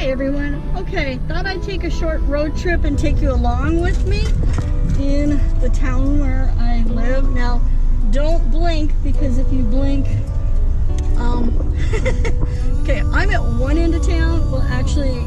Hi everyone. Okay, thought I'd take a short road trip and take you along with me in the town where I live. Now, don't blink, because if you blink, okay, I'm at one end of town. Well, actually,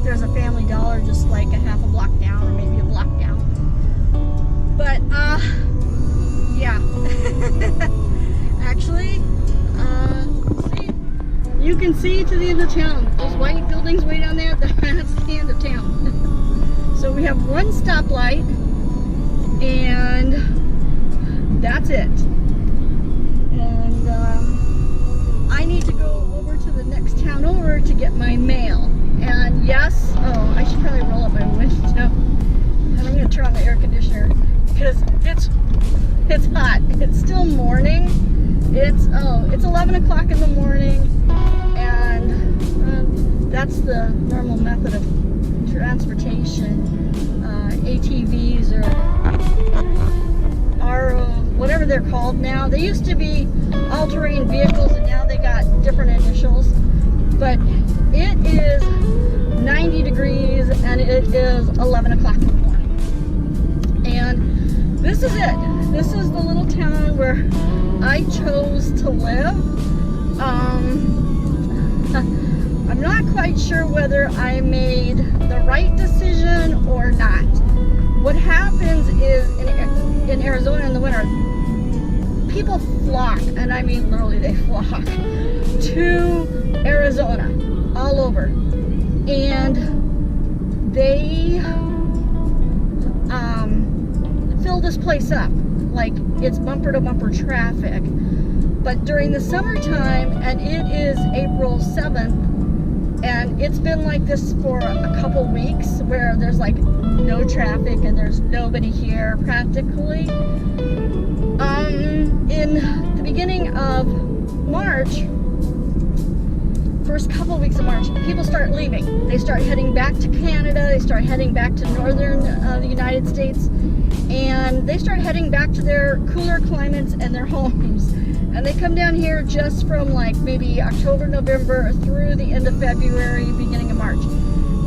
there's a Family Dollar just like a half a block down, or maybe a block down. But, yeah. Actually, see, you can see to the end of town. Those white buildings way down there, that's the end of town. So we have one stoplight, and that's it. And I need to go over to the next town over to get my mail. And yes, oh, I should probably roll up my window. And I'm going to turn on the air conditioner because it's hot. It's still morning. It's 11 o'clock in the morning, and that's the normal method of transportation. ATVs or whatever they're called now. They used to be all-terrain vehicles, and now they got different initials. But it is 90 degrees, and it is 11 o'clock in the morning. And this is it. This is the little town where I chose to live. I'm not quite sure whether I made the right decision or not. What happens is in Arizona in the winter, people flock, and I mean literally they flock to Arizona all over, and they fill this place up like it's bumper to bumper traffic. But during the summertime, and it is April 7th, and it's been like this for a couple weeks where there's like no traffic and there's nobody here practically. In the beginning of March, first couple weeks of March, people start leaving. They start heading back to Canada, they start heading back to northern the United States, and they start heading back to their cooler climates and their homes. And they come down here just from like maybe October, November through the end of February, beginning of March.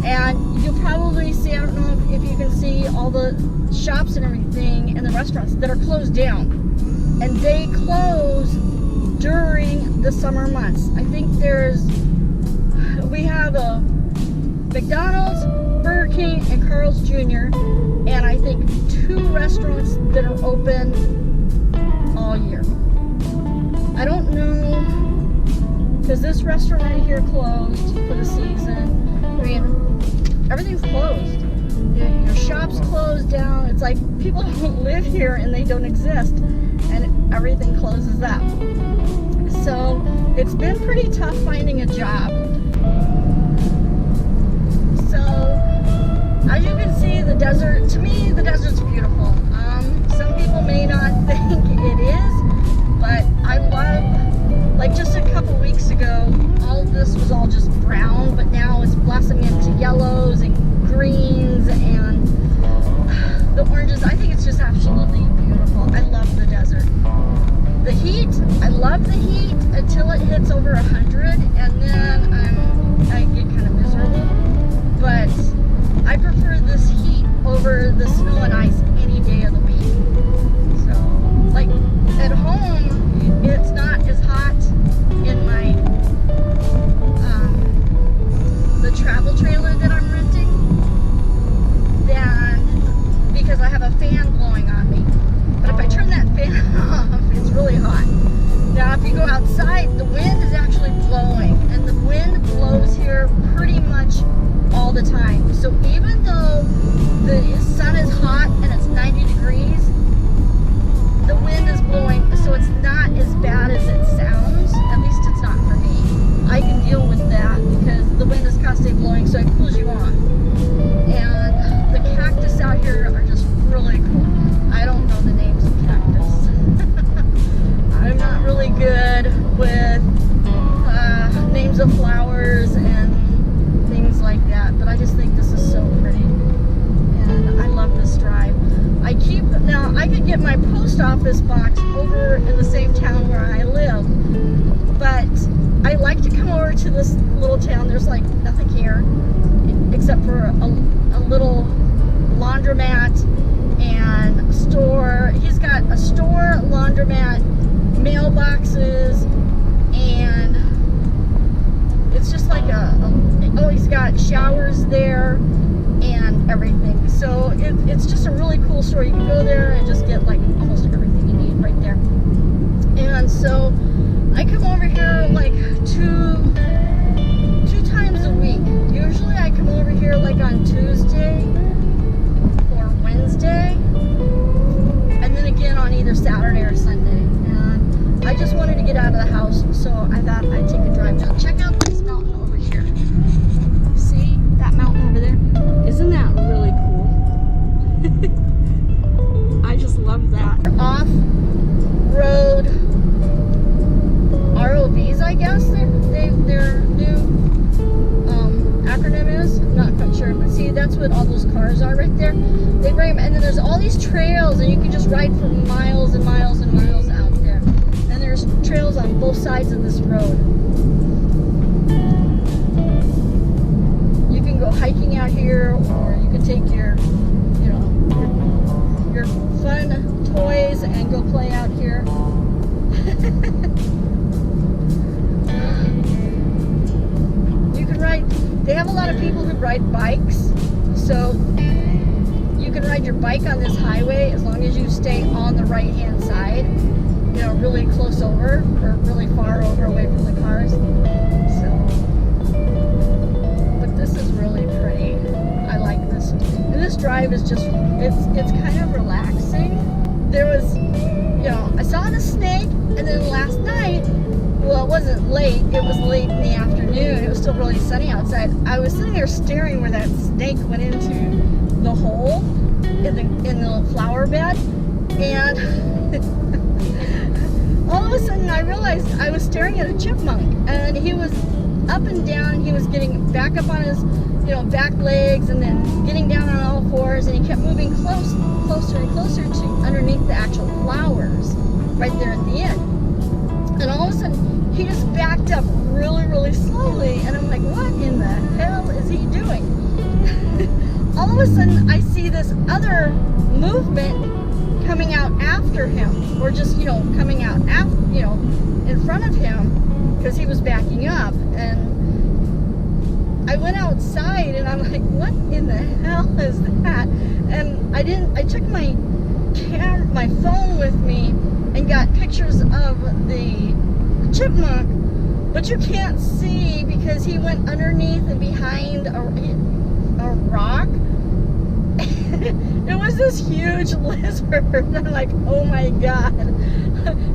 And you'll probably see, I don't know if you can see all the shops and everything and the restaurants that are closed down. And they close during the summer months. I think we have a McDonald's, Burger King, and Carl's Jr. And I think 2 restaurants that are open all year. I don't know, because this restaurant right here closed for the season. I mean, everything's closed. Your shop's closed down. It's like people don't live here and they don't exist, and everything closes up. So it's been pretty tough finding a job. So as you can see, the desert, to me, the desert's beautiful. Some people may not think it is, but I love, like just a couple weeks ago, all of this was all just brown, but now it's blossoming into yellows and greens and the oranges. I think it's just absolutely beautiful. I love the desert. The heat, I love the heat until it hits over 100, and then I get kind of miserable. But I prefer this heat over the snow and ice any day of the week. So, like at home, it's not as hot in my the travel trailer that I'm renting, because I have a fan blowing on me. But if I turn that fan off, it's really hot. Now if you go outside, the wind is actually blowing, and the wind blows here pretty much all the time. So even though the sun is hot and it's 90 degrees, the wind is blowing, so it's not as bad as it sounds. At least it's not for me. I can deal with that because the wind is constantly blowing, so it cools you on. And the cactus out here are just really cool. I don't know the names of cactus. I'm not really good with names of flowers and things like that, but I just think this is so pretty. And I love this drive. Now I could get my post office box over in the same town where I live, but I like to come over to this little town. There's like nothing here except for a little laundromat and store. He's got a store, laundromat, mailboxes, and it's just like oh, he's got showers there and everything. So it's just a really cool store. You can go there and just get like almost everything you need right there. And so I come over here like two times a week. Usually I come over here like on Tuesday or Wednesday, and then again on either Saturday or Sunday. And I just wanted to get out of the house, so I thought I'd take a drive down. Check out this mountain over here. See that mountain over there? Isn't that really cool? I just love that. Off-road ROVs, I guess their new acronym is. I'm not quite sure, but see, that's what all those cars are right there. They bring them, and then there's all these trails, and you can just ride for miles and miles and miles out there. And there's trails on both sides of this road. You can go hiking out here, or you can take your fun toys and go play out here. You can ride. They have a lot of people who ride bikes, so you can ride your bike on this highway as long as you stay on the right-hand side, really close over or really far over away from the cars. So, but this is really pretty. I like this. And this drive is just, it's kind of relaxing. There was, I saw the snake, and then last night, well, it wasn't late, it was late in the afternoon, it was still really sunny outside. I was sitting there staring where that snake went into the hole in the flower bed, and all of a sudden I realized I was staring at a chipmunk, and he was up and down. He was getting back up on his back legs, and then getting down on all fours, and he kept moving closer and closer to underneath the actual flowers right there at the end. And all of a sudden he just backed up really, really slowly, and I'm like, what in the hell is he doing? All of a sudden I see this other movement coming out after him, or just coming out after, in front of him, because he was backing up. And I went outside, and I'm like, what in the hell is that? And I took my phone with me and got pictures of the chipmunk, but you can't see because he went underneath and behind a rock. It was this huge lizard. I'm like, oh my god.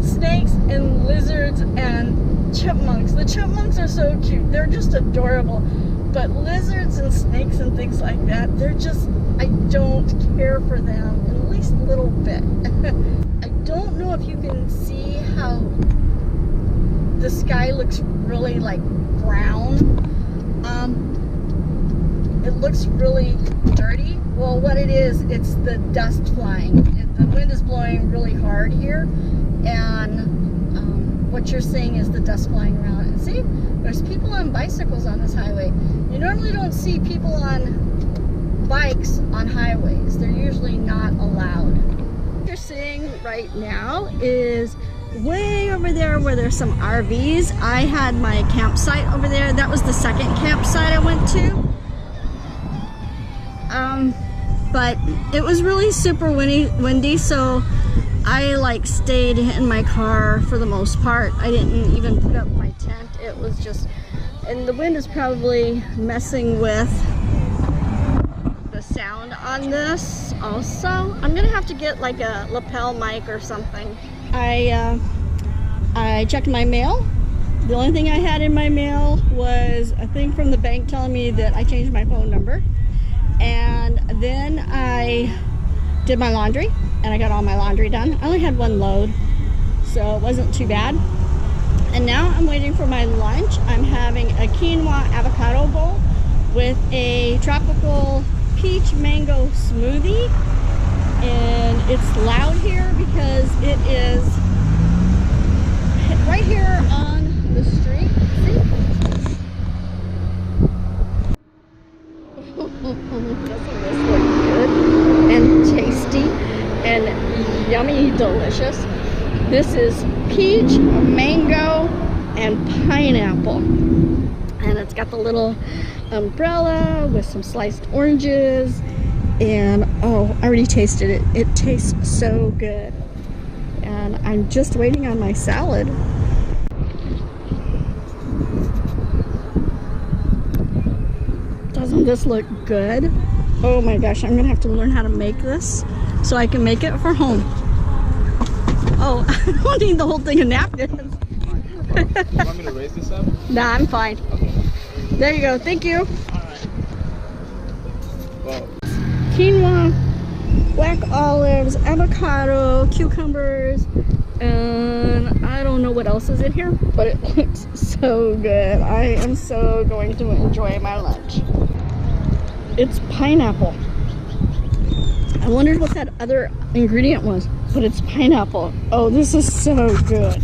Snakes and lizards and chipmunks. The chipmunks are so cute. They're just adorable. But lizards and snakes and things like that, they're just, I don't care for them in the least little bit. I don't know if you can see how the sky looks really like brown. It looks really dirty. Well, what it is, it's the dust flying. The wind is blowing really hard here, and what you're seeing is the dust flying around. And see, there's people on bicycles on this highway. You normally don't see people on bikes on highways. They're usually not allowed. What you're seeing right now is way over there where there's some RVs. I had my campsite over there. That was the second campsite I went to. But it was really super windy, so I stayed in my car for the most part. I didn't even put up my tent. It was just, and the wind is probably messing with the sound on this also. I'm gonna have to get like a lapel mic or something. I checked my mail. The only thing I had in my mail was a thing from the bank telling me that I changed my phone number. And then I did my laundry, and I got all my laundry done. I only had one load, so it wasn't too bad. And now I'm waiting for my lunch. I'm having a quinoa avocado bowl with a tropical peach mango smoothie. And it's loud here because it is right here on the street. See? Doesn't this look good and tasty and yummy delicious? This is peach, mango, and pineapple. And it's got the little umbrella with some sliced oranges. And oh, I already tasted it. It tastes so good. And I'm just waiting on my salad. Doesn't this look good? Oh my gosh, I'm gonna have to learn how to make this so I can make it for home. Oh, I don't need the whole thing of napkins. You want me to raise this up? Nah, I'm fine. Okay. There you go, thank you. Alright. Well. Quinoa, black olives, avocado, cucumbers, and I don't know what else is in here, but it looks so good. I am so going to enjoy my lunch. It's pineapple. I wondered what that other ingredient was, but it's pineapple. Oh, this is so good.